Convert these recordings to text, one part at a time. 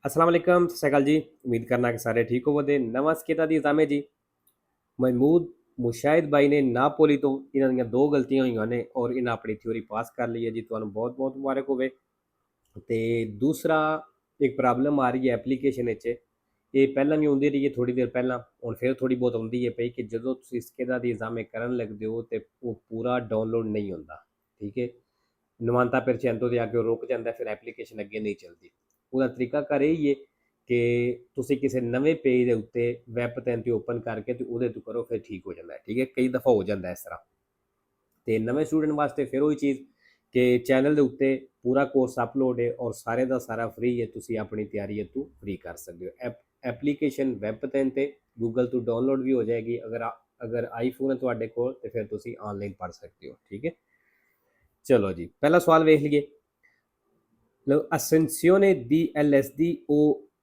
अस्सलाम वालेकुम, सत श्री अकाल जी। उम्मीद करना कि सारे ठीक होवोगे। नवां ਸਕੇਤਾ ਦੀ ਇਜ਼ਾਮੇ ਜੀ। ਮਹਿਮੂਦ ਮੁਸ਼ਾਹਿਦ ਬਾਈ ਨੇ ਨਾਪੋਲੀ ਤੋਂ ਇਹਨਾਂ ਦੀਆਂ ਦੋ ਗਲਤੀਆਂ ਹੋਈਆਂ ਨੇ ਔਰ ਇਹਨਾਂ ਆਪਣੀ ਥਿਊਰੀ ਪਾਸ ਕਰ ਲਈ ਹੈ ਜੀ। ਤੁਹਾਨੂੰ ਬਹੁਤ ਬਹੁਤ ਮੁਬਾਰਕ ਹੋਵੇ। ਤੇ ਦੂਸਰਾ ਇੱਕ ਪ੍ਰੋਬਲਮ ਆ ਰਹੀ ਹੈ ਐਪਲੀਕੇਸ਼ਨ ਵਿੱਚ। ਇਹ ਪਹਿਲਾਂ ਵੀ ਆਉਂਦੀ ਰਹੀ ਹੈ ਥੋੜੀ ਦੇਰ ਪਹਿਲਾਂ, ਹੁਣ ਫਿਰ ਥੋੜੀ ਬਹੁਤ ਆਉਂਦੀ ਹੈ ਪਈ ਕਿ ਜਦੋਂ ਤੁਸੀਂ ਸਕੇਤਾ ਦੀ ਇਜ਼ਾਮੇ ਕਰਨ ਲੱਗਦੇ ਹੋ ਤੇ ਉਹ ਪੂਰਾ ਡਾਊਨਲੋਡ ਨਹੀਂ ਹੁੰਦਾ। ਠੀਕ ਹੈ, 90% ਦੇ ਅੱਗੇ ਰੁਕ ਜਾਂਦਾ, ਫਿਰ ਐਪਲੀਕੇਸ਼ਨ ਅੱਗੇ ਨਹੀਂ ਚੱਲਦੀ। ਉਹਦਾ ਤਰੀਕਾਕਾਰ ਇਹ ਹੀ ਹੈ ਕਿ ਤੁਸੀਂ ਕਿਸੇ ਨਵੇਂ ਪੇਜ ਦੇ ਉੱਤੇ ਵੈਬ 'ਤੇ ਓਪਨ ਕਰਕੇ ਤੇ ਉਹਦੇ ਤੋਂ ਕਰੋ, ਫਿਰ ਠੀਕ ਹੋ ਜਾਂਦਾ ਹੈ। ਠੀਕ ਹੈ, ਕਈ ਦਫਾ ਹੋ ਜਾਂਦਾ ਇਸ ਤਰ੍ਹਾਂ। ਤੇ ਨਵੇਂ ਸਟੂਡੈਂਟ ਵਾਸਤੇ ਫਿਰ ਉਹੀ ਚੀਜ਼ ਕਿ ਚੈਨਲ ਦੇ ਉੱਤੇ ਪੂਰਾ ਕੋਰਸ ਅਪਲੋਡ ਹੈ ਔਰ ਸਾਰੇ ਦਾ ਸਾਰਾ ਫ੍ਰੀ ਹੈ। ਤੁਸੀਂ ਆਪਣੀ ਤਿਆਰੀ ਇੱਥੋਂ ਫ੍ਰੀ ਕਰ ਸਕਦੇ ਹੋ। ਐਪਲੀਕੇਸ਼ਨ ਵੈਬ 'ਤੇ ਗੂਗਲ ਤੋਂ ਡਾਊਨਲੋਡ ਵੀ ਹੋ ਜਾਏਗੀ। ਅਗਰ ਆਈਫੋਨ ਹੈ ਤੁਹਾਡੇ ਕੋਲ ਤੇ ਫਿਰ ਤੁਸੀਂ ਆਨਲਾਈਨ ਪੜ੍ਹ ਸਕਦੇ ਹੋ। ਠੀਕ ਹੈ, ਚਲੋ ਜੀ ਪਹਿਲਾ ਸਵਾਲ ਵੇਖ ਲਈਏ। L'accensione di LSD o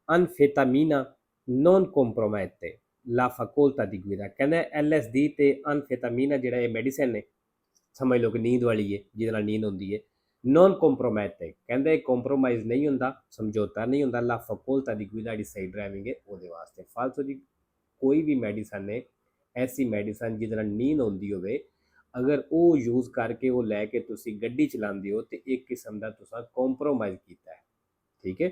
anfetamina non compromette la facoltà di guida। ਕਹਿੰਦਾ LSD ਤੇ ਅਨਫੇਟਾਮੀਨਾ ਜਿਹੜਾ ਇਹ ਮੈਡੀਸਨ ਨੇ, ਸਮਝ ਲਓ ਕਿ ਨੀਂਦ ਵਾਲੀ ਹੈ, ਜਿਹਦੇ ਨਾਲ ਨੀਂਦ ਹੁੰਦੀ ਹੈ। ਨੋਨ ਕੰਪਰੋਮਾਈਜ਼ ਹੈ, ਕਹਿੰਦਾ ਇਹ ਕੰਪਰੋਮਾਈਜ਼ ਨਹੀਂ ਹੁੰਦਾ, ਸਮਝੌਤਾ ਨਹੀਂ ਹੁੰਦਾ। ਲਾ ਫਕੋਲਤਾ ਦੀ ਗੁਇਦਾ ਜਿਹੜੀ ਸਹੀ ਡਰਾਈਵਿੰਗ ਹੈ ਉਹਦੇ ਵਾਸਤੇ। ਫਾਲਤੂ ਦੀ ਕੋਈ ਵੀ ਮੈਡੀਸਨ ਨੇ, ਐਸੀ ਮੈਡੀਸਨ ਜਿਹਦੇ ਨਾਲ ਨੀਂਦ ਆਉਂਦੀ ਹੋਵੇ, ਅਗਰ ਉਹ ਯੂਜ਼ ਕਰਕੇ ਉਹ ਲੈ ਕੇ ਤੁਸੀਂ ਗੱਡੀ ਚਲਾਉਂਦੇ ਹੋ ਤੇ ਇੱਕ ਕਿਸਮ ਦਾ ਤੁਸੀਂ ਕੰਪਰੋਮਾਈਜ਼ ਕੀਤਾ ਹੈ। ਠੀਕ ਹੈ,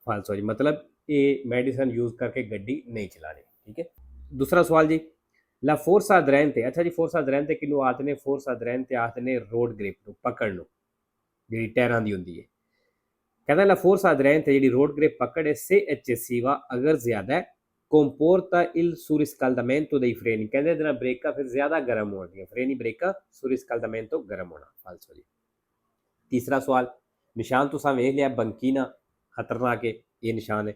ਫਾਲਤੂ ਜੀ मतलब ਇਹ ਮੈਡੀਸਨ ਯੂਜ਼ ਕਰਕੇ ਗੱਡੀ ਨਹੀਂ ਚਲਾਣੀ। ਠੀਕ ਹੈ, ਦੂਸਰਾ ਸਵਾਲ ਜੀ। ਲਾ ਫੋਰਸਾ ਅਦਰੈਂਤੇ। ਅੱਛਾ ਜੀ, ਫੋਰਸਾ ਅਦਰੈਂਤੇ ਕਿਹਨੂੰ ਆਖਦੇ ਨੇ? ਫੋਰਸਾ ਅਦਰੈਂਤੇ ਆਖਦੇ ਨੇ ਰੋਡ ਗ੍ਰਿਪ ਨੂੰ, ਪਕੜ ਨੂੰ, ਜਿਹੜੀ ਟਾਇਰਾਂ ਦੀ ਹੁੰਦੀ ਹੈ। ਕਹਿੰਦਾ ਲਾ ਫੋਰਸਾ ਅਦਰੈਂਤੇ ਜਿਹੜੀ ਰੋਡ ਗ੍ਰਿਪ ਪਕੜ ਹੈ ਸੇ ਐਚਸੀਵਾ ਅਗਰ ਜ਼ਿਆਦਾ comporta il surriscaldamento dei freni। ਕਹਿੰਦੇ ਇਹਦੇ ਨਾਲ ਬ੍ਰੇਕਾਂ ਫਿਰ ਜ਼ਿਆਦਾ ਗਰਮ ਹੋਣਗੀਆਂ, ਫਰੇਨੀ ਬ੍ਰੇਕਾਂ surriscaldamento ਗਰਮ ਹੋਣਾ। ਫਾਲਸੋ ਜੀ। ਤੀਸਰਾ ਸਵਾਲ, ਨਿਸ਼ਾਨ ਤੁਸੀਂ ਵੇਖ ਲਿਆ, ਬੰਕੀਨਾ ਖਤਰਨਾਕ ਹੈ, ਇਹ ਨਿਸ਼ਾਨ ਹੈ।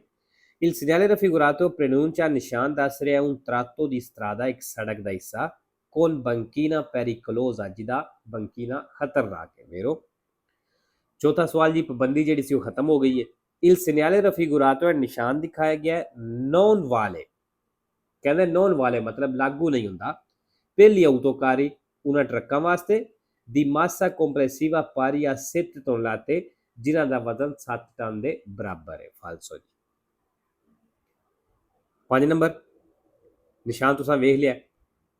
Il segnale raffigurato preannuncia ਨਿਸ਼ਾਨ ਦੱਸ ਰਿਹਾ un tratto di strada, ਇੱਕ ਸੜਕ ਦਾ ਹਿੱਸਾ con banchina pericolosa, ਜਿਹਦਾ ਬੰਕੀਨਾ ਖਤਰਨਾਕ ਹੈ। ਵੇਰੋ ਚੌਥਾ ਸਵਾਲ ਜੀ, ਪਾਬੰਦੀ ਜਿਹੜੀ ਸੀ ਉਹ ਖਤਮ ਹੋ ਗਈ ਹੈ। Il segnale raffigurato ਨਿਸ਼ਾਨ ਦਿਖਾਇਆ ਗਿਆ non vale। ਕਹਿੰਦੇ ਨੋਨ ਵਾਲੇ ਮਤਲਬ ਲਾਗੂ ਨਹੀਂ ਹੁੰਦਾ ਪਹਿਲੀ autocarri ਉਹਨਾਂ ਟਰੱਕਾਂ ਵਾਸਤੇ ਦੀ ਮਾਸਾ ਕੰਪਰੈਸਿਵਾ ਪਾਰੀ ਆ 7 ਟਨ ਲਾਤੇ, ਜਿਨ੍ਹਾਂ ਦਾ ਵਜ਼ਨ 7 ਟਨ ਦੇ ਬਰਾਬਰ ਹੈ। ਫਾਲਸੋ ਜੀ। 5 ਨੰਬਰ ਨਿਸ਼ਾਨ ਤੁਸੀਂ ਵੇਖ ਲਿਆ।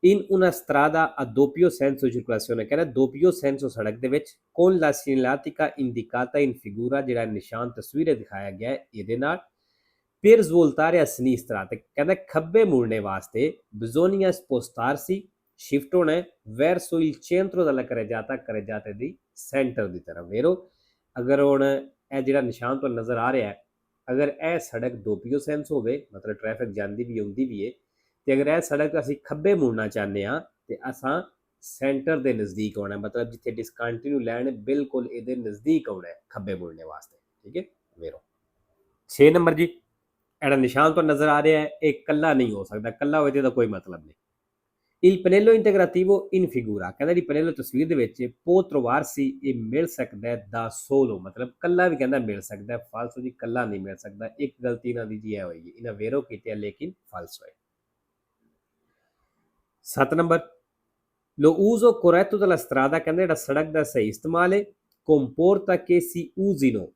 in una strada a doppio senso di circolazione, ਕਹਿੰਦਾ doppio senso ਸੜਕ ਦੇ ਵਿੱਚ con la segnaletica indicata in figura, ਜਿਹੜਾ ਨਿਸ਼ਾਨ ਤਸਵੀਰੇ ਦਿਖਾਇਆ ਗਿਆ ਇਹਦੇ ਨਾਲ per svoltare a sinistra, ਤੇ ਕਹਿੰਦਾ ਖੱਬੇ ਮੁੜਨੇ ਵਾਸਤੇ bisogna spostarsi, ਸ਼ਿਫਟ ਹੋਣਾ ਹੈ verso il centro della carreggiata ਦੀ ਸੈਂਟਰ ਦੀ ਤਰਫ। ਵੇਰੋ ਅਗਰ ਹੁਣ ਇਹ ਜਿਹੜਾ ਨਿਸ਼ਾਨ ਤੁਹਾਨੂੰ ਨਜ਼ਰ ਆ ਰਿਹਾ ਹੈ, ਅਗਰ ਇਹ ਸੜਕ ਦੋਪੀਓ ਸੈਂਸ ਹੋਵੇ, ਮਤਲਬ ਟ੍ਰੈਫਿਕ ਜਾਂਦੀ ਵੀ ਆਉਂਦੀ ਵੀ ਹੈ, ਤੇ ਅਗਰ ਇਹ ਸੜਕ ਅਸੀਂ ਖੱਬੇ ਮੁੜਨਾ ਚਾਹੁੰਦੇ ਹਾਂ ਤੇ ਅਸਾਂ ਸੈਂਟਰ ਦੇ ਨਜ਼ਦੀਕ ਆਉਣਾ, ਮਤਲਬ ਜਿੱਥੇ ਡਿਸਕੰਟੀਨਿਊ ਲੈਣ ਬਿਲਕੁਲ ਇਹਦੇ ਨਜ਼ਦੀਕ ਆਉਣਾ ਹੈ ਖੱਬੇ ਮੁੜਨੇ ਵਾਸਤੇ। ਠੀਕ ਹੈ, ਵੇਰੋ 6 ਨੰਬਰ ਜੀ। ਜਿਹੜਾ ਨਿਸ਼ਾਨ ਤੋਂ ਨਜ਼ਰ ਆ ਰਿਹਾ ਹੈ ਇਹ ਕੱਲਾ ਨਹੀਂ ਹੋ ਸਕਦਾ, ਕੱਲਾ ਹੋਵੇ ਤਾਂ ਕੋਈ ਮਤਲਬ ਨਹੀਂ। Il pannello integrativo in figura, ਕਹਿੰਦਾ ਜੀ ਪਨੇਲੋ ਤਸਵੀਰ ਦੇ ਵਿੱਚ può trovarsi, ਇਹ ਮਿਲ ਸਕਦਾ ਦਾ solo, ਮਤਲਬ ਕੱਲਾ ਵੀ ਕਹਿੰਦਾ ਮਿਲ ਸਕਦਾ। ਫਾਲਸੋ ਜੀ, ਕੱਲਾ ਨਹੀਂ ਮਿਲ ਸਕਦਾ। ਇੱਕ ਗਲਤੀ ਇਹਨਾਂ ਦੀ ਜੀ ਇਹ ਹੋਈ, ਇਹਨਾਂ ਵੇਰੋ ਕੀਤੀ ਲੇਕਿਨ ਫਾਲਸੋ ਹੈ। 7 number lo uso corretto della strada, ਕਹਿੰਦਾ ਜਿਹੜਾ ਸੜਕ ਦਾ ਸਹੀ ਇਸਤੇਮਾਲ ਹੈ comporta che si usino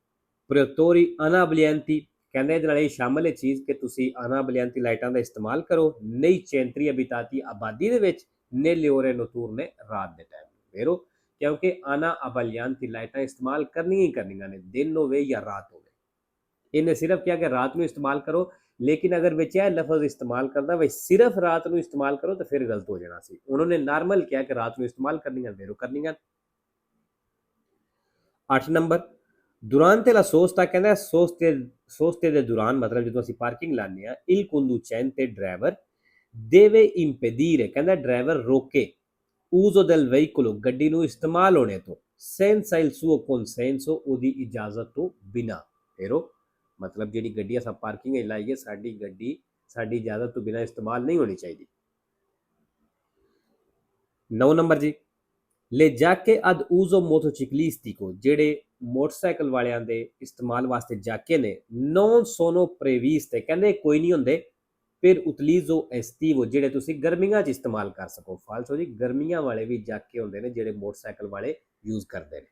protettori anablianti, ਕਹਿੰਦੇ ਇਹਦੇ ਨਾਲ ਇਹ ਸ਼ਾਮਲ ਹੈ ਚੀਜ਼ ਕਿ ਤੁਸੀਂ ਅਨਾਬਲਿਆਂਤੀ ਲਾਈਟਾਂ ਦਾ ਇਸਤੇਮਾਲ ਕਰੋ ਨਹੀਂ ਚੈਂਤਰੀ ਅਬਿਤਾਤੀ ਆਬਾਦੀ ਦੇ ਵਿੱਚ ਨੇਲੇ ਓਰੇ ਨਤੂਰਨੇ ਰਾਤ ਦੇ ਟਾਈਮ। ਵੇਰੋ ਕਿਉਂਕਿ ਅਨਾਬਲਿਆਂਤੀ ਲਾਈਟਾਂ ਇਸਤੇਮਾਲ ਕਰਨੀਆਂ ਹੀ ਕਰਨੀਆਂ ਨੇ, ਦਿਨ ਹੋਵੇ ਜਾਂ ਰਾਤ ਹੋਵੇ। ਇਹਨੇ ਸਿਰਫ ਕਿਹਾ ਕਿ ਰਾਤ ਨੂੰ ਇਸਤੇਮਾਲ ਕਰੋ, ਲੇਕਿਨ ਅਗਰ ਵਿੱਚ ਇਹ ਲਫ਼ਜ਼ ਇਸਤੇਮਾਲ ਕਰਦਾ ਵੇ ਸਿਰਫ ਰਾਤ ਨੂੰ ਇਸਤੇਮਾਲ ਕਰੋ ਤਾਂ ਫਿਰ ਗਲਤ ਹੋ ਜਾਣਾ ਸੀ। ਉਹਨਾਂ ਨੇ ਨਾਰਮਲ ਕਿਹਾ ਕਿ ਰਾਤ ਨੂੰ ਇਸਤੇਮਾਲ ਕਰਨੀਆਂ, ਵੇਰੋ ਕਰਨੀਆਂ। 8 ਨੰਬਰ durante la sosta, ਕਹਿੰਦਾ ਸੋਸਤੇ ਦੇ ਦੌਰਾਨ, ਮਤਲਬ ਜਦੋਂ ਅਸੀਂ ਪਾਰਕਿੰਗ ਲਾਉਂਦੇ ਹਾਂ, il conducente driver deve impedire, ਕਹਿੰਦਾ ਡਰਾਈਵਰ ਰੋਕੇ uso del veicolo, ਗੱਡੀ ਨੂੰ ਇਸਤੇਮਾਲ ਹੋਣੇ ਤੋਂ senza il suo consenso, ਉਹਦੀ ਇਜਾਜ਼ਤ ਤੋਂ ਬਿਨਾ। ਫੇਰੋ ਮਤਲਬ ਜਿਹੜੀ ਗੱਡੀ ਅਸੀਂ ਪਾਰਕਿੰਗ ਲਾਈਏ, ਸਾਡੀ ਗੱਡੀ ਸਾਡੀ ਇਜਾਜ਼ਤ ਤੋਂ ਬਿਨਾ ਇਸਤੇਮਾਲ ਨਹੀਂ ਹੋਣੀ ਚਾਹੀਦੀ। 9 ਨੰਬਰ ਜੀ le giacche ad uso motociclistico, ਜਿਹੜੇ ਮੋਟਰਸਾਈਕਲ ਵਾਲਿਆਂ ਦੇ ਇਸਤੇਮਾਲ ਵਾਸਤੇ ਜਾਕੇ ਨੇ non sono previste, ਕਹਿੰਦੇ ਕੋਈ ਨਹੀਂ ਹੁੰਦੇ ਫਿਰ utilizzo estivo, ਜਿਹੜੇ ਤੁਸੀਂ ਗਰਮੀਆਂ 'ਚ ਇਸਤੇਮਾਲ ਕਰ ਸਕੋ। ਫਾਲਸੋ ਜੀ, ਗਰਮੀਆਂ ਵਾਲੇ ਵੀ ਜਾਕੇ ਹੁੰਦੇ ਨੇ ਜਿਹੜੇ ਮੋਟਰਸਾਈਕਲ ਵਾਲੇ ਯੂਜ਼ ਕਰਦੇ ਨੇ।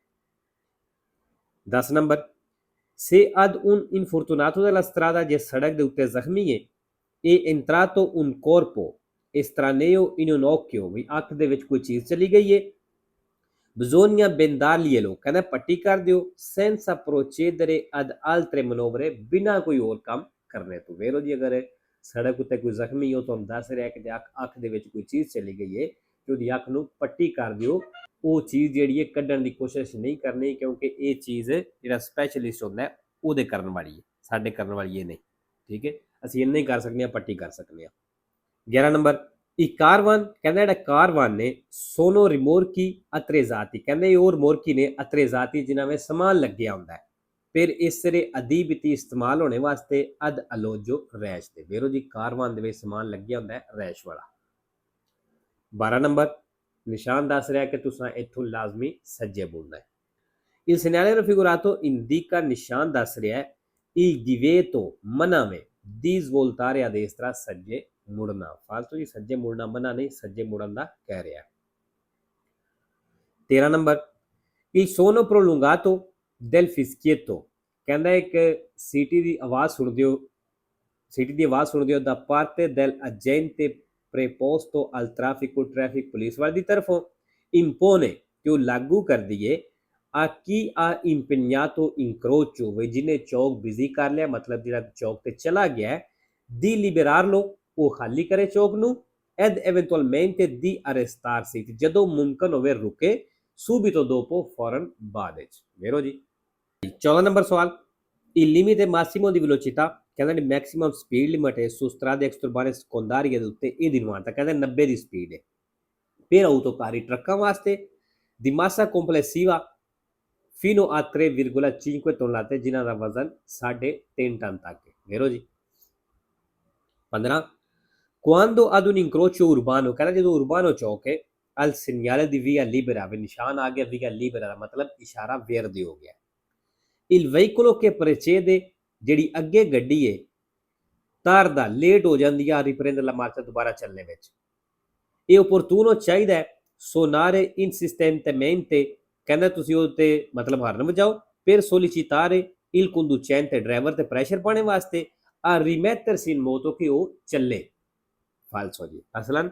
10 number Se ad un infortunato della strada ਜੇ ਸੜਕ ਦੇ ਉੱਤੇ ਜ਼ਖਮੀ ਹੈ e entrato un corpo estraneo in un occhio ਵੀ ਅੱਖ ਦੇ ਵਿੱਚ ਕੋਈ ਚੀਜ਼ ਚਲੀ ਗਈ ਹੈ bisogna bendarglielo ਕਹਿੰਦਾ ਪੱਟੀ ਕਰ ਦਿਓ senza procedere ad altre manovre ਬਿਨਾਂ ਕੋਈ ਹੋਰ ਕੰਮ ਕਰਨੇ ਤੋਂ ਵੇਰੋ ਜੀ ਅਗਰ ਸੜਕ ਉੱਤੇ ਕੋਈ ਜ਼ਖਮੀ ਹੋ ਤੁਹਾਨੂੰ ਦੱਸ ਰਿਹਾ ਕਿ ਅੱਖ ਦੇ ਵਿੱਚ ਕੋਈ ਚੀਜ਼ ਚਲੀ ਗਈ ਹੈ ਤੇ ਉਹਦੀ ਅੱਖ ਨੂੰ ਪੱਟੀ ਕਰ ਦਿਓ ਉਹ ਚੀਜ਼ ਜਿਹੜੀ ਹੈ ਕੱਢਣ ਦੀ ਕੋਸ਼ਿਸ਼ ਨਹੀਂ ਕਰਨੀ ਕਿਉਂਕਿ ਇਹ ਚੀਜ਼ ਜਿਹੜਾ ਸਪੈਸ਼ਲਿਸਟ ਹੁੰਦਾ ਉਹਦੇ ਕਰਨ ਵਾਲੀ ਹੈ ਸਾਡੇ ਕਰਨ ਵਾਲੀ ਇਹ ਨਹੀਂ ਠੀਕ ਹੈ ਅਸੀਂ ਇੰਨਾ ਹੀ ਕਰ ਸਕਦੇ ਹਾਂ ਪੱਟੀ ਕਰ ਸਕਦੇ ਹਾਂ 11 ਨੰਬਰ il caravan ਕਹਿੰਦਾ ਜਿਹੜਾ ਕਾਰਵਾਨ ਨੇ sono rimorchi attrezzati ਕਹਿੰਦੇ ਇਹ ਉਹ ਰਿਮੋਰਕੀ ਨੇ attrezzati ਜਿਨ੍ਹਾਂ ਵਿੱਚ ਸਮਾਨ ਲੱਗਿਆ ਹੁੰਦਾ ਹੈ ਫਿਰ ਇਸ ਤਰ੍ਹਾਂ ਅਦੀਬਤੀ ਇਸਤੇਮਾਲ ਹੋਣੇ ਵਾਸਤੇ ਅਦ ਅਲੋਜੋ ਰੈਸ਼ ਦੇ ਵੇਰੋ ਜੀ ਕਾਰਵਾਨ ਦੇ ਵਿੱਚ ਸਮਾਨ ਲੱਗਿਆ ਹੁੰਦਾ ਹੈ ਰੈਸ਼ ਵਾਲਾ 12 ਨੰਬਰ ਨਿਸ਼ਾਨ ਦੱਸ ਰਿਹਾ ਕਿ ਤੁਸੀਂ ਇੱਥੋਂ ਲਾਜ਼ਮੀ ਸੱਜੇ ਬੋਲਣਾ ਹੈ il segnale raffigurato indica ਨਿਸ਼ਾਨ ਦੱਸ ਰਿਹਾ ਹੈ il divieto ਮਨਾਵੇਂ ਦੀ ਸਵੋਲਤਾਰੇ ਆ destra ਸੱਜੇ ਮੁੜਨਾ ਫਾਲਤੂ ਜੀ ਸੱਜੇ ਮੁੜਨਾ ਮਨਾ ਨਹੀਂ ਸੱਜੇ ਮੁੜਨ ਦਾ ਕਹਿ ਰਿਹਾ 13 number il suono prolungato del fischietto ਕਹਿੰਦਾ ਇੱਕ ਸੀਟੀ ਦੀ ਆਵਾਜ਼ ਸੁਣਦੇ ਹੋ da parte del agente preposto al traffico traffic police ਵਾਲੀ ਦੀ ਤਰਫੋਂ impone ਕਿ ਉਹ ਲਾਗੂ ਕਰ ਦਈਏ a chi ha impegnato incrocio ਵੀ ਜਿਹਨੇ ਚੌਕ ਬਿਜ਼ੀ ਕਰ ਲਿਆ ਮਤਲਬ ਜਿਹੜਾ ਚੌਕ ਤੇ ਚਲਾ ਗਿਆ di liberarlo ਉਹ ਖਾਲੀ ਕਰੇ ਚੌਕ ਨੂੰ ed eventualmente di arrestarsi ਜਦੋਂ ਮੁਮਕਨ ਹੋਵੇ ਰੁਕੇ subito dopo ਫੌਰਨ ਬਾਅਦ ਵਿੱਚ ਵੇਰੋ ਜੀ 14 ਨੰਬਰ ਸਵਾਲ il limite massimo di velocità ਕਹਿੰਦਾ ਜੀ ਮੈਕਸਿਮਮ ਸਪੀਡ ਲਿਮਟ ਹੈ su strade extraurbane secondarie ਦੇ ਉੱਤੇ ਇਹ ਦਿਨਵਾਂ ਤਾਂ ਕਹਿੰਦਾ 90 ਦੀ ਸਪੀਡ ਹੈ ਫਿਰ ਆਟੋਕਾਰੀ ਟਰੱਕਾਂ ਵਾਸਤੇ di massa complessiva fino a 3,5 tonnellate ਜਿਨ੍ਹਾਂ ਦਾ ਵਜ਼ਨ 3.5 ਟਨ ਤੱਕ ਹੈ ਵੇਰੋ ਜੀ 15 quando ad un incrocio urbano ਕਹਿੰਦਾ ਜਦੋਂ ਉਰਬਾਨੋ ਚੌਕ ਹੈ al segnale di via libera ਵੀ ਨਿਸ਼ਾਨ ਆ ਗਿਆ via libera ਦਾ ਮਤਲਬ ਇਸ਼ਾਰਾ verde ਹੋ ਗਿਆ il veicolo che precede ਜਿਹੜੀ ਅੱਗੇ ਗੱਡੀ ਹੈ ਤਾਰਦਾ ਲੇਟ ਹੋ ਜਾਂਦੀ ਆ riprendere la marcia ਦੁਬਾਰਾ ਚੱਲਣੇ ਵਿੱਚ ਇਹ opportuno ਚਾਹੀਦਾ ਹੈ sonare insistentemente ਕਹਿੰਦਾ ਤੁਸੀਂ ਉਹ ਤੇ ਮਤਲਬ ਹਾਰਨ ਵਜਾਓ ਫਿਰ solicitare il conducente ਡਰਾਈਵਰ ਤੇ ਪ੍ਰੈਸ਼ਰ ਪਾਉਣੇ ਵਾਸਤੇ a rimettersi in moto ਕਿ ਉਹ ਚੱਲੇ ਫਾਲਸੋ ਜੀ ਅਸਲਨ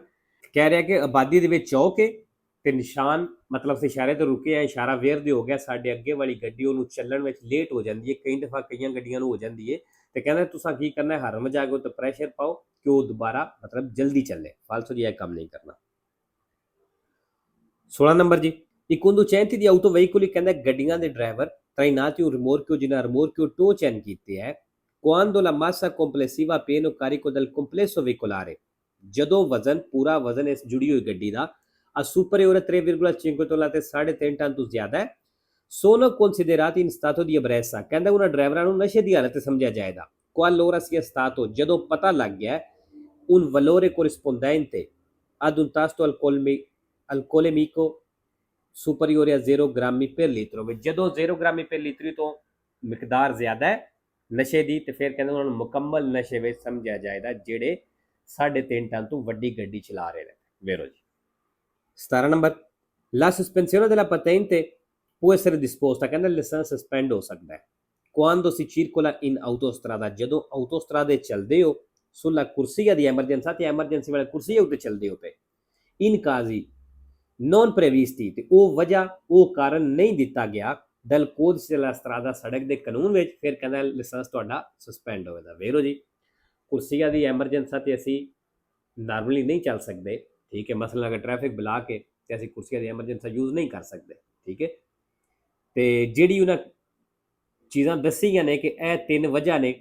ਕਹਿ ਰਿਹਾ ਕਿ ਆਬਾਦੀ ਦੇ ਵਿੱਚ ਚੌਕ ਹੈ ਤੇ ਨਿਸ਼ਾਨ ਮਤਲਬ ਸੇ ਇਸ਼ਾਰੇ ਤੇ ਰੁਕੇ ਆ ਇਸ਼ਾਰਾ ਵੇਰਦੇ ਹੋ ਗਿਆ ਸਾਡੇ ਅੱਗੇ ਵਾਲੀ ਗੱਡੀ ਉਹਨੂੰ ਚੱਲਣ ਵਿੱਚ ਲੇਟ ਹੋ ਜਾਂਦੀ ਹੈ ਕਈ ਦਫਾ ਕਈਆਂ ਗੱਡੀਆਂ ਨੂੰ ਹੋ ਜਾਂਦੀ ਹੈ ਤੇ ਕਹਿੰਦਾ ਤੁਸੀਂ ਕੀ ਕਰਨਾ ਹੈ ਹਾਰਨ ਵਜਾ ਕੇ ਤੇ ਪ੍ਰੈਸ਼ਰ ਪਾਓ ਕਿ ਉਹ ਦੁਬਾਰਾ ਮਤਲਬ ਜਲਦੀ ਚੱਲੇ ਫਾਲਸੋ ਜੀ ਇਹ ਕੰਮ ਨਹੀਂ ਕਰਨਾ 16 ਨੰਬਰ ਜੀ I conducenti di autoveicoli ਕਹਿੰਦਾ ਗੱਡੀਆਂ ਦੇ ਡਰਾਈਵਰ ਤਾਇਨਾਤੀ ਰਿਮੋਰਕਿਓ ਜਿਨ੍ਹਾਂ ਰਿਮੋਰਕਿਓ ਟੋ ਚੈਨ ਕੀਤੇ ਹੈ quando la massa complessiva pieno carico del complesso veicolare ਜਦੋਂ ਵਜ਼ਨ ਪੂਰਾ ਵਜ਼ਨ ਇਸ ਜੁੜੀ ਹੋਈ ਗੱਡੀ ਦਾ a superiore 3,5 tonnellate 3.5 ਟਨ ਤੋਂ ਜ਼ਿਆਦਾ ਹੈ sono considerati in stato di ebbrezza ਕਹਿੰਦਾ ਉਹਨਾਂ ਡਰਾਈਵਰਾਂ ਨੂੰ ਨਸ਼ੇ ਦੀ ਹਾਲਤ ਸਮਝਿਆ ਜਾਏਗਾ qualora sia stato ਜਦੋਂ ਪਤਾ ਲੱਗ ਗਿਆ un valore corrispondente ad un tasto alcolemico superiore a 0 grammi per litro ਜਦੋਂ 0 ਗ੍ਰਾਮੀ per litro ਤੋਂ ਮਿਕਦਾਰ ਜ਼ਿਆਦਾ ਹੈ ਨਸ਼ੇ ਦੀ ਤੇ ਫਿਰ ਕਹਿੰਦੇ ਉਹਨਾਂ ਨੂੰ ਮੁਕੰਮਲ ਨਸ਼ੇ ਵਿੱਚ ਸਮਝਿਆ ਜਾਏਗਾ ਜਿਹੜੇ 3.5 ਟਨ ਤੋਂ ਵੱਡੀ ਗੱਡੀ ਚਲਾ ਰਹੇ ਨੇ ਵੇਰੋ ਜੀ 17 number la sospensione della patente può essere disposta ਕਹਿੰਦਾ ਲਾਇਸੈਂਸ ਸਸਪੈਂਡ ਹੋ ਸਕਦਾ ਹੈ quando si circola in autostrada ਜਦੋਂ ਆਟੋਸਟਰਾਦੇ ਚੱਲਦੇ ਹੋ sulla corsia di emergenza ਤੇ ਐਮਰਜੈਂਸੀ ਵਾਲੇ ਕੁਰਸੀ ਉੱਤੇ ਚੱਲਦੇ ਹੋ ਪਏ in casi non previsti ਤੇ ਉਹ ਵਜ੍ਹਾ ਉਹ ਕਾਰਨ ਨਹੀਂ ਦਿੱਤਾ ਗਿਆ ਦਲ codice della strada ਸੜਕ ਦੇ ਕਾਨੂੰਨ ਵਿੱਚ ਫਿਰ ਕਹਿੰਦਾ ਲਾਇਸੈਂਸ ਤੁਹਾਡਾ ਸਸਪੈਂਡ ਹੋਵੇਗਾ ਵੇਰੋ ਜੀ ਕੁਰਸੀਆਂ ਦੀ ਐਮਰਜੈਂਸੀ ਤੇ ਅਸੀਂ ਨਾਰਮਲੀ ਨਹੀਂ ਚੱਲ ਸਕਦੇ ਠੀਕ ਹੈ ਮਸਲਾ ਅਗਰ ਟ੍ਰੈਫਿਕ ਬੁਲਾ ਕੇ ਤੇ ਅਸੀਂ ਕੁਰਸੀਆਂ ਦੀ ਐਮਰਜੈਂਸੀ ਯੂਜ਼ ਨਹੀਂ ਕਰ ਸਕਦੇ ਠੀਕ ਹੈ ਤੇ ਜਿਹੜੀ ਉਹਨਾਂ ਚੀਜ਼ਾਂ ਦੱਸੀਆਂ ਨੇ ਕਿ ਇਹ 3 ਵਜ੍ਹਾ ਨੇ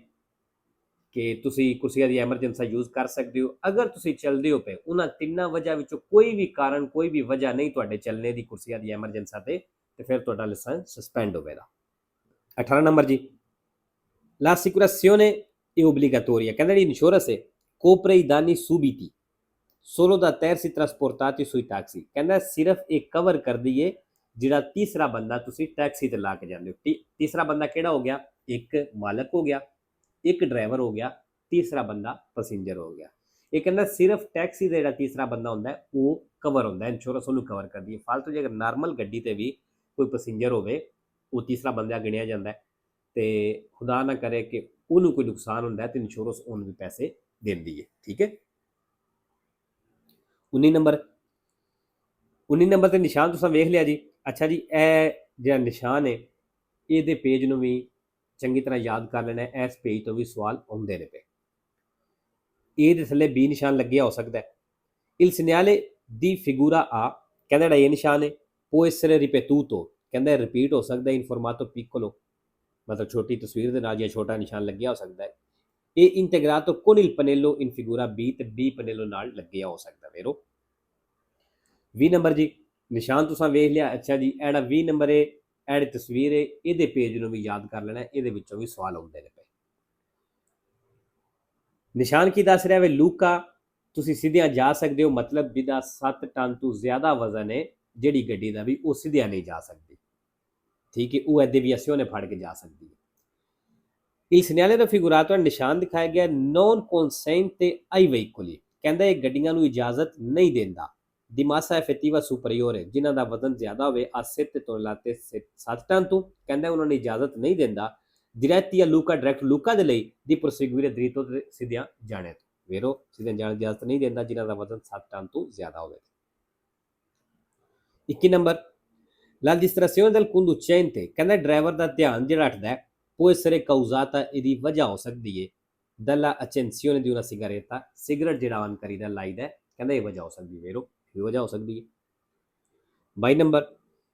ਕਿ ਤੁਸੀਂ ਕੁਰਸੀਆਂ ਦੀ ਐਮਰਜੈਂਸੀ ਯੂਜ਼ ਕਰ ਸਕਦੇ ਹੋ ਅਗਰ ਤੁਸੀਂ ਚੱਲਦੇ ਹੋ ਪਏ ਉਹਨਾਂ 3 ਵਜ੍ਹਾ ਵਿੱਚੋਂ ਕੋਈ ਵੀ ਕਾਰਨ ਕੋਈ ਵੀ ਵਜ੍ਹਾ ਨਹੀਂ ਤੁਹਾਡੇ ਚੱਲਣੇ ਦੀ ਕੁਰਸੀਆਂ ਦੀ ਐਮਰਜੈਂਸੀ ਤੇ ਫਿਰ ਤੁਹਾਡਾ ਲਾਇਸੈਂਸ ਸਸਪੈਂਡ ਹੋਵੇਗਾ 18 ਨੰਬਰ ਜੀ l'assicurazione è obbligatoria ਕਹਿੰਦਾ ਜੀ ਇੰਸ਼ੋਰੈਂਸ ਹੈ copre i danni subiti solo da terzi trasportati sui taxi ਕਹਿੰਦਾ ਸਿਰਫ ਇਹ ਕਵਰ ਕਰਦੀ ਏ ਜਿਹੜਾ ਤੀਸਰਾ ਬੰਦਾ ਤੁਸੀਂ ਟੈਕਸੀ ਤੇ ਲਾ ਕੇ ਜਾਂਦੇ ਹੋ ਤੀਸਰਾ ਬੰਦਾ ਕਿਹੜਾ ਹੋ ਗਿਆ ਇੱਕ ਮਾਲਕ ਹੋ ਗਿਆ ਇੱਕ ਡਰਾਈਵਰ ਹੋ ਗਿਆ ਤੀਸਰਾ ਬੰਦਾ ਪੈਸੇਂਜਰ ਹੋ ਗਿਆ ਇਹ ਕਹਿੰਦਾ ਸਿਰਫ ਟੈਕਸੀ ਦਾ ਜਿਹੜਾ ਤੀਸਰਾ ਬੰਦਾ ਹੁੰਦਾ ਉਹ ਕਵਰ ਹੁੰਦਾ ਇੰਸ਼ੋਰੈਂਸ ਉਹਨੂੰ ਕਵਰ ਕਰਦੀ ਹੈ ਫਾਲਤੂ ਜੇ ਅਗਰ ਨਾਰਮਲ ਗੱਡੀ ਤੇ ਵੀ ਕੋਈ ਪੈਸੇਂਜਰ ਹੋਵੇ ਉਹ ਤੀਸਰਾ ਬੰਦਾ ਗਿਣਿਆ ਜਾਂਦਾ ਹੈ ਤੇ ਖੁਦਾ ਨਾ ਕਰੇ ਕਿ ਉਹਨੂੰ ਕੋਈ ਨੁਕਸਾਨ ਹੁੰਦਾ ਤੇ ਇੰਸ਼ੋਰੈਂਸ ਉਹਨੂੰ ਵੀ ਪੈਸੇ ਦਿੰਦੀ ਹੈ। ਠੀਕ ਹੈ। 19 ਨੰਬਰ 19 ਨੰਬਰ ਤੇ ਨਿਸ਼ਾਨ ਤੁਸੀਂ ਵੇਖ ਲਿਆ ਜੀ। ਅੱਛਾ ਜੀ, ਇਹ ਜਿਹੜਾ ਨਿਸ਼ਾਨ ਹੈ ਇਹਦੇ ਪੇਜ ਨੂੰ ਵੀ ਚੰਗੀ ਤਰ੍ਹਾਂ ਯਾਦ ਕਰ ਲੈਣਾ। ਇਸ ਪੇਜ ਤੋਂ ਵੀ ਸਵਾਲ ਆਉਂਦੇ ਨੇ ਪਏ। ਇਹਦੇ ਥੱਲੇ ਬੀ ਨਿਸ਼ਾਨ ਲੱਗਿਆ ਹੋ ਸਕਦਾ ਹੈ। Il segnale di figura A ਕਹਿੰਦਾ ਜਿਹੜਾ ਇਹ ਨਿਸ਼ਾਨ ਹੈ può essere ripetuto ਕਹਿੰਦਾ ਰਿਪੀਟ ਹੋ ਸਕਦਾ in formato piccolo ਮਤਲਬ ਛੋਟੀ ਤਸਵੀਰ ਦੇ ਨਾਲ ਜਾਂ ਛੋਟਾ ਨਿਸ਼ਾਨ ਲੱਗਿਆ ਹੋ ਸਕਦਾ ਹੈ। ਇਹ integrato con il pannello in figura B ਤੇ B ਪਨੇਲੋ ਨਾਲ ਲੱਗਿਆ ਹੋ ਸਕਦਾ ਵੇਰੋ। 20 ਨੰਬਰ ਜੀ, ਨਿਸ਼ਾਨ ਤੁਸੀਂ ਵੇਖ ਲਿਆ। ਅੱਛਾ ਜੀ, ਇਹ ਜਿਹੜਾ 20 ਨੰਬਰ ਹੈ ਇਹ ਜਿਹੜੀ ਤਸਵੀਰ ਹੈ ਇਹਦੇ ਪੇਜ ਨੂੰ ਵੀ ਯਾਦ ਕਰ ਲੈਣਾ, ਇਹਦੇ ਵਿੱਚੋਂ ਵੀ ਸਵਾਲ ਆਉਂਦੇ ਨੇ ਪਏ। ਨਿਸ਼ਾਨ ਕੀ ਦੱਸ ਰਿਹਾ ਵੇ? ਲੂਕਾ ਤੁਸੀਂ ਸਿੱਧਿਆਂ ਜਾ ਸਕਦੇ ਹੋ, ਮਤਲਬ ਜਿਹਦਾ 7 ਟਨ ਤੋਂ ਜ਼ਿਆਦਾ ਵਜ਼ਨ ਹੈ ਜਿਹੜੀ ਗੱਡੀ ਦਾ ਵੀ ਉਹ ਸਿੱਧਿਆਂ ਨਹੀਂ ਜਾ ਸਕਦੀ। ਠੀਕ ਹੈ, ਉਹ deviazione ਫੜ ਕੇ ਜਾ ਸਕਦੀ ਹੈ। Il segnale raffigurato ਨਿਸ਼ਾਨ ਦਿਖਾਇਆ ਗਿਆ non consente ai veicoli ਕਹਿੰਦਾ ਇਹ ਗੱਡੀਆਂ ਨੂੰ ਇਜਾਜ਼ਤ ਨਹੀਂ ਦਿੰਦਾ di massa effettiva superiore ਜਿਨ੍ਹਾਂ ਦਾ ਵਜ਼ਨ ਜ਼ਿਆਦਾ ਹੋਵੇ a 7 tonnellate 7 ਟਨ ਤੋਂ ਕਹਿੰਦਾ ਉਹਨਾਂ ਨੂੰ ਇਜਾਜ਼ਤ ਨਹੀਂ ਦਿੰਦਾ diretti a Luca direct ਲੂਕਾ ਦੇ ਲਈ di proseguire dritto ਤੇ ਸਿੱਧਿਆਂ ਜਾਣੇ ਤੋਂ ਵੇਰੋ ਸਿੱਧਿਆਂ ਜਾਣ ਦੀ ਇਜਾਜ਼ਤ ਨਹੀਂ ਦਿੰਦਾ ਜਿਨ੍ਹਾਂ ਦਾ ਵਜ਼ਨ 7 ਟਨ ਤੋਂ ਜ਼ਿਆਦਾ ਹੋਵੇ। 21 number la distrazione del conducente ਕਹਿੰਦਾ ਡਰਾਈਵਰ ਦਾ ਧਿਆਨ ਜਿਹੜਾ ਹਟਦਾ ਹੈ può essere causata ਇਹਦੀ ਵਜ੍ਹਾ ਹੋ ਸਕਦੀ ਹੈ dalla accensione di una sigaretta cigarette ਜਿਹੜਾ ਆਨ ਕਰੀਦਾ ਲਾਈਦਾ ਕਹਿੰਦਾ ਇਹ ਵਜ੍ਹਾ ਹੋ ਸਕਦੀ ਹੈ ਵੇਰੋ ਇਹ ਵਜ੍ਹਾ ਹੋ ਸਕਦੀ ਹੈ। 22 ਨੰਬਰ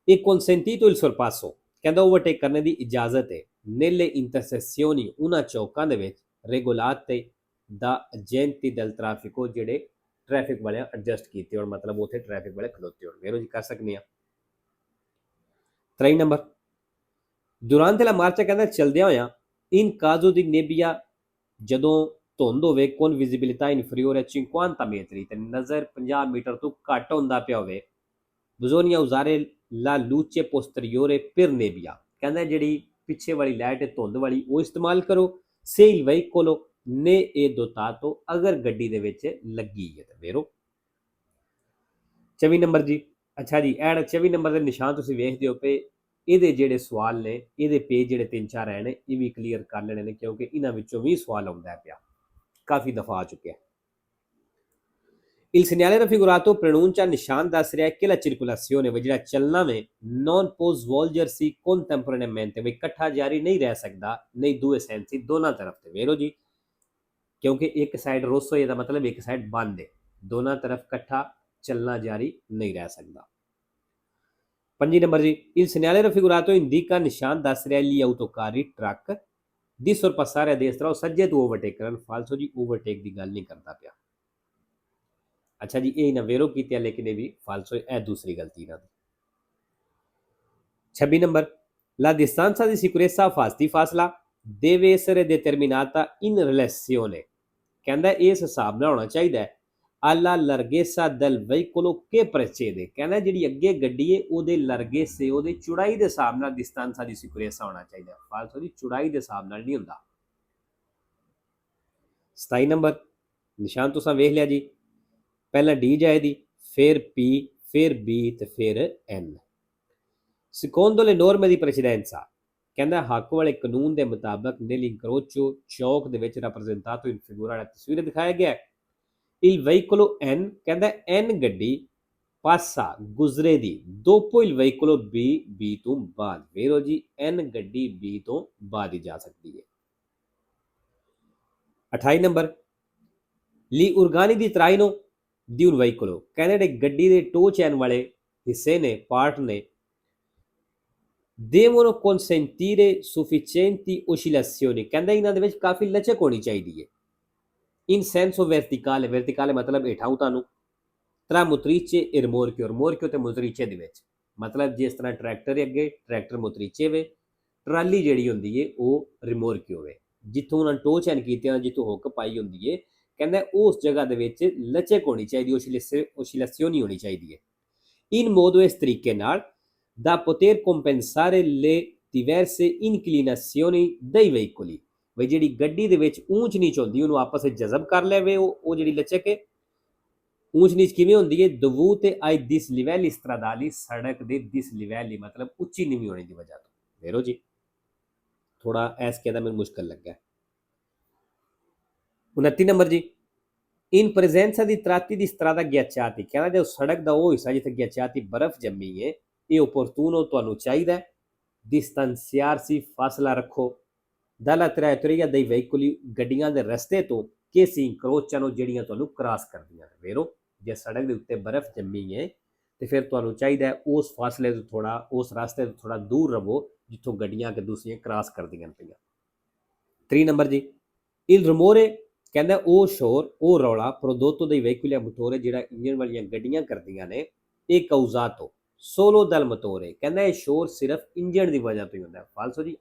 ਇਹ consentito il sorpasso ਕਹਿੰਦਾ ਓਵਰਟੇਕ ਕਰਨ ਦੀ ਇਜਾਜ਼ਤ ਹੈ nelle intersezioni ਉਹਨਾਂ ਚੌਕਾਂ ਦੇ ਵਿੱਚ regolate da agenti del traffico ਜਿਹੜੇ ਟ੍ਰੈਫਿਕ ਵਾਲਿਆਂ ਐਡਜਸਟ ਕੀਤੇ ਹੋਣ ਮਤਲਬ ਉੱਥੇ ਟ੍ਰੈਫਿਕ ਵਾਲੇ ਖਲੋਤੇ ਹੋਣ ਵੇਰੋ ਜੀ ਕਰ ਸਕਦੇ ਆ। 23 ਨੰਬਰ durante la marcia ਕਹਿੰਦਾ ਚਲਦਿਆਂ ਹੋਇਆਂ in caso di nebbia ਜਦੋਂ ਧੁੰਦ ਹੋਵੇ con visibilità inferiore a 50 metri ਤੇ ਨਜ਼ਰ 50 ਮੀਟਰ ਤੋਂ ਘੱਟ ਹੁੰਦਾ ਪਿਆ ਹੋਵੇ bisogna usare la luce posteriore per nebbia ਕਹਿੰਦਾ ਜਿਹੜੀ ਪਿੱਛੇ ਵਾਲੀ ਲਾਈਟ ਹੈ ਧੁੰਦ ਵਾਲੀ ਉਹ ਇਸਤੇਮਾਲ ਕਰੋ se il veicolo ne è dotato ਅਗਰ ਗੱਡੀ ਦੇ ਵਿੱਚ ਲੱਗੀ ਹੈ ਤਾਂ ਵੇਰੋ। 24 ਨੰਬਰ ਜੀ, ਅੱਛਾ ਜੀ ਇਹ 24 ਨੰਬਰ ਦੇ ਨਿਸ਼ਾਨ ਤੁਸੀਂ ਵੇਖਦੇ ਹੋ ਪਏ ਇਹਦੇ ਜਿਹੜੇ ਸਵਾਲ ਨੇ ਇਹਦੇ ਪੇਜ ਜਿਹੜੇ 3-4 ਆਏ ਨੇ ਇਹ ਵੀ ਕਲੀਅਰ ਕਰ ਲੈਣੇ ਨੇ ਕਿਉਂਕਿ ਇਹਨਾਂ ਵਿੱਚੋਂ ਵੀ ਸਵਾਲ ਆਉਂਦਾ ਪਿਆ ਕਾਫੀ ਦਫਾ ਆ ਚੁੱਕਿਆ। Il segnale raffigurato pronuncia ਨਿਸ਼ਾਨ ਦੱਸ ਰਿਹਾ ਕਿ la circolazione ਵੀ ਜਿਹੜਾ ਚੱਲਣਾ ਵੇ non può svolgersi contemporaneamente ਵੀ ਇਕੱਠਾ ਜਾਰੀ ਨਹੀਂ ਰਹਿ ਸਕਦਾ ਨਹੀਂ ਦੂਏ ਸੈਂਸੀ ਦੋਨਾਂ ਤਰਫ ਤੇ ਵੇਰੋ ਜੀ ਕਿਉਂਕਿ ਇੱਕ ਸਾਈਡ ਰੋਸੋ ਇਹਦਾ ਮਤਲਬ ਇੱਕ ਸਾਈਡ ਬੰਦ ਹੈ ਦੋਨਾਂ ਤਰਫ ਇਕੱਠਾ ਚੱਲਣਾ ਜਾਰੀ ਨਹੀਂ ਰਹਿ ਸਕਦਾ। 5 ਨੰਬਰ ਜੀ il segnale raffigurato indica ਨਿਸ਼ਾਨ ਦੱਸ ਰਿਹਾ gli autocarri truck di sorpassare a destra ਉਹ ਸੱਜੇ ਤੋਂ ਓਵਰਟੇਕ ਕਰਨ ਫਾਲਸੋ ਜੀ ਓਵਰਟੇਕ ਦੀ ਗੱਲ ਨਹੀਂ ਕਰਦਾ ਪਿਆ। ਅੱਛਾ ਜੀ ਇਹ ਨਾ ਵੇਰੋ ਕੀਤੀ ਹੈ ਲੇਕਿਨ ਇਹ ਵੀ ਫਾਲਸੋ ਇਹ ਦੂਸਰੀ ਗਲਤੀ ਇਹਨਾਂ ਦੀ। 26 number la distanza di sicurezza fasti ਫਾਸਲਾ deve essere determinata in relazione ਕਹਿੰਦਾ ਇਸ ਹਿਸਾਬ ਨਾਲ ਹੋਣਾ ਚਾਹੀਦਾ ਹੈ alla larghezza del veicolo che precede ਕਹਿੰਦਾ ਜਿਹੜੀ ਅੱਗੇ ਗੱਡੀ ਹੈ ਉਹਦੇ larghezza ਉਹਦੇ ਚੌੜਾਈ ਦੇ ਹਿਸਾਬ ਨਾਲ distanza di sicurezza ਹੋਣਾ ਚਾਹੀਦਾ ਫਾਲਸੋ ਦੀ ਚੌੜਾਈ ਦੇ ਹਿਸਾਬ ਨਾਲ ਨਹੀਂ ਹੁੰਦਾ। 27 ਨੰਬਰ ਨਿਸ਼ਾਨ ਤੁਸੀਂ ਵੇਖ ਲਿਆ ਜੀ ਪਹਿਲਾਂ ਡੀ ਜਾਏਗੀ ਫਿਰ ਪੀ ਫਿਰ ਬੀ ਤੇ ਫਿਰ ਐਨ। secondo le norme di precedenza ਕਹਿੰਦਾ ਹੱਕ ਵਾਲੇ ਕਾਨੂੰਨ ਦੇ ਮੁਤਾਬਕ nell'incrocio ਚੌਕ ਦੇ ਵਿੱਚ rappresentato in figura ਵਾਲਾ ਤਸਵੀਰ ਦਿਖਾਇਆ ਗਿਆ il veicolo n ਕਹਿੰਦਾ n ਗੱਡੀ ਪਾਸਾ ਗੁਜ਼ਰੇ ਦੀ dopo il veicolo b ਤੋਂ ਬਾਅਦ ਵੇਰੋ ਜੀ n ਗੱਡੀ b ਤੋਂ ਬਾਅਦ ਹੀ ਜਾ ਸਕਦੀ ਹੈ। 28 number li organi di traino di un veicolo ਕਹਿੰਦੇ ਜਿਹੜੇ ਗੱਡੀ ਦੇ ਟੋ ਚੈਨ ਵਾਲੇ ਹਿੱਸੇ ਨੇ ਪਾਰਟ ਨੇ devono consentire sufficienti oscillazioni ਕਹਿੰਦਾ ਇਹਨਾਂ ਦੇ ਵਿੱਚ ਕਾਫੀ ਲਚਕ ਹੋਣੀ ਚਾਹੀਦੀ ਹੈ in senso verticale verticale ਮਤਲਬ ਹੇਠਾਂ ਤੁਹਾਨੂੰ tra motrice e rimorchio rimorchio ਤੇ motrice ਦੇ ਵਿੱਚ ਮਤਲਬ ਜਿਸ ਤਰ੍ਹਾਂ ਟਰੈਕਟਰ ਅੱਗੇ ਟਰੈਕਟਰ motrice ਵੇ ਟਰਾਲੀ ਜਿਹੜੀ ਹੁੰਦੀ ਹੈ ਉਹ rimorchio ਵੇ ਜਿੱਥੋਂ ਉਹਨਾਂ ਟੋ ਚੈਨ ਕੀਤੇ ਜਿੱਥੋਂ ਹੁੱਕ ਪਾਈ ਹੁੰਦੀ ਹੈ ਕਹਿੰਦਾ ਉਸ ਜਗ੍ਹਾ ਦੇ ਵਿੱਚ ਲਚਕ ਹੋਣੀ ਚਾਹੀਦੀ oscillazioni ਹੋਣੀ ਚਾਹੀਦੀ ਹੈ in modo ਇਸ ਤਰੀਕੇ ਨਾਲ da poter compensare le diverse inclinazioni dei veicoli ਵੀ ਜਿਹੜੀ ਗੱਡੀ ਦੇ ਵਿੱਚ ਊਂਚ ਨੀਚ ਹੁੰਦੀ ਉਹਨੂੰ ਆਪਸ ਵਿੱਚ ਜਜ਼ਬ ਕਰ ਲਵੇ ਉਹ ਜਿਹੜੀ ਲਚਕ ਹੈ ਊਂਚ ਨੀਚ ਕਿਵੇਂ ਹੁੰਦੀ ਹੈ dovute ai dislivelli stradali ਸੜਕ ਦੇ dislivelli ਮਤਲਬ ਉੱਚੀ ਨੀਵੀਂ ਹੋਣੇ ਦੀ ਵਜ੍ਹਾ ਤੋਂ ਵੇਰੋ ਜੀ ਥੋੜਾ ਐਸ ਕਹਿੰਦਾ ਮੈਨੂੰ ਮੁਸ਼ਕਲ ਲੱਗਾ। 29 ਨੰਬਰ ਜੀ, in presenza di tratti di strada ghiacciati, ਕਹਿੰਦਾ ਜੋ ਸੜਕ ਦਾ ਉਹ ਹਿੱਸਾ ਜਿੱਥੇ ghiacciati ਬਰਫ਼ ਜੰਮੀ ਹੈ, ਇਹ opportuno ਤੁਹਾਨੂੰ ਚਾਹੀਦਾ ਹੈ distanziarsi, ਫਾਸਲਾ ਰੱਖੋ dalla traiettoria dei veicoli, ਗੱਡੀਆਂ ਦੇ ਰਸਤੇ ਤੋਂ che si incrociano, ਜਿਹੜੀਆਂ ਤੁਹਾਨੂੰ ਕ੍ਰਾਸ ਕਰਦੀਆਂ ਨੇ। ਵੇਰੋ ਜੇ ਸੜਕ ਦੇ ਉੱਤੇ ਬਰਫ਼ ਜੰਮੀ ਹੈ ਤੇ ਫਿਰ ਤੁਹਾਨੂੰ ਚਾਹੀਦਾ ਹੈ ਉਸ ਫਾਸਲੇ ਤੋਂ ਥੋੜਾ, ਉਸ ਰਸਤੇ ਤੋਂ ਥੋੜਾ ਦੂਰ ਰਹੋ ਜਿੱਥੋਂ ਗੱਡੀਆਂ ਕਿ ਦੂਸਰੀਆਂ ਕ੍ਰਾਸ ਕਰਦੀਆਂ ਪਈਆਂ। 3 ਨੰਬਰ ਜੀ, il rumore, ਕਹਿੰਦਾ ਉਹ ਸ਼ੋਰ, ਉਹ ਰੌਲਾ prodotto dai veicoli a motore, ਜਿਹੜਾ ਇੰਜਨ ਵਾਲੀਆਂ ਗੱਡੀਆਂ ਕਰਦੀਆਂ ਨੇ, ਇਹ causato solo dal motore, ਕਹਿੰਦਾ ਇਹ ਸ਼ੋਰ ਸਿਰਫ ਇੰਜਨ ਦੀ ਵਜ੍ਹਾ ਤੋਂ ਹੀ ਹੁੰਦਾ ਹੈ। ਫਾਲਸੋ ਜੀ,